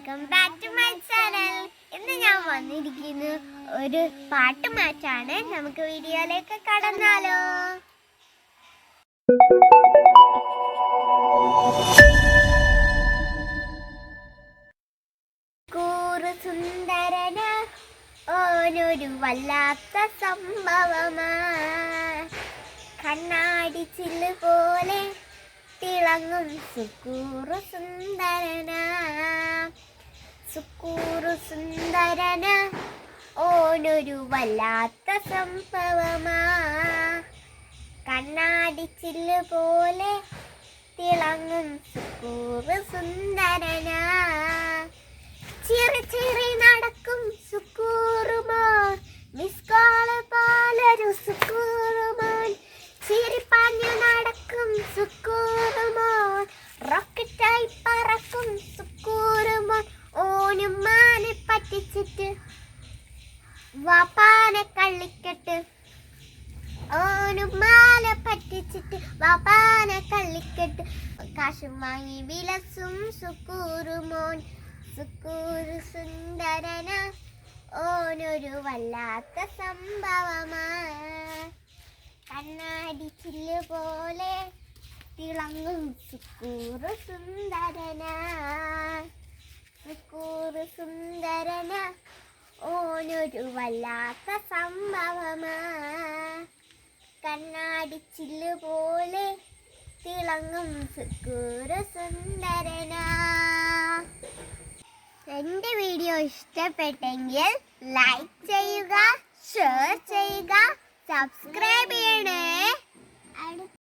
Welcome back to my channel. ഇന്ന് ഞാൻ വന്നിരിക്കുന്നു ഒരു പാട്ട് മാച്ചാണ്. നമുക്ക് വീഡിയോയിലേക്ക് കടന്നാലോ? കൂറു സുന്ദരന ഓനൊരു വല്ലാത്ത സംഭവമാ, കണ്ണാടി ചില്ല് പോലെ തിളങ്ങും സുക്കൂറു സുന്ദരന. സുക്കൂറു സുന്ദരന ഓനൊരു വല്ലാത്ത സംഭവമാ, കണ്ണാടി ചില്ല് പോലെ തിളങ്ങും സുക്കൂറു സുന്ദരന. ചിറി ചിറി നടക്കും സുക്കൂറുമോൻ, മിസ് കോള് പോലൊരു സുക്കൂറുമോൻ. ചിരിപ്പാഞ്ഞു നടക്കും സുക്കൂറുമോൻ, റോക്കറ്റായി പറക്കും സുക്കൂറുമോൻ. ഓനും മാനെ പറ്റിച്ചിട്ട് വാപ്പാനെ കള്ളിക്കെട്ട്, ഓനും മാല പറ്റിച്ചിട്ട് വാപ്പാനെ കള്ളിക്കെട്ട്. കാശും വാങ്ങി വിലസും സുക്കൂറുമോൻ, സുക്കൂറു സുന്ദരന ഓനൊരു വല്ലാത്ത സംഭവമാ, കണ്ണാടി ചില്ല് പോലെ തിളങ്ങും സുക്കൂറു സുന്ദരന. സുക്കൂറു സുന്ദരന ഓനൊരു വല്ലാത്ത സംഭവമാ, കണ്ണാടി ചില്ല് പോലെ തിളങ്ങും സുക്കൂറു സുന്ദരന. എൻ്റെ വീഡിയോ ഇഷ്ടപ്പെട്ടെങ്കിൽ ലൈക്ക് ചെയ്യുക, ഷെയർ ചെയ്യുക, സബ്സ്ക്രൈബ് ചെയ്യണേ.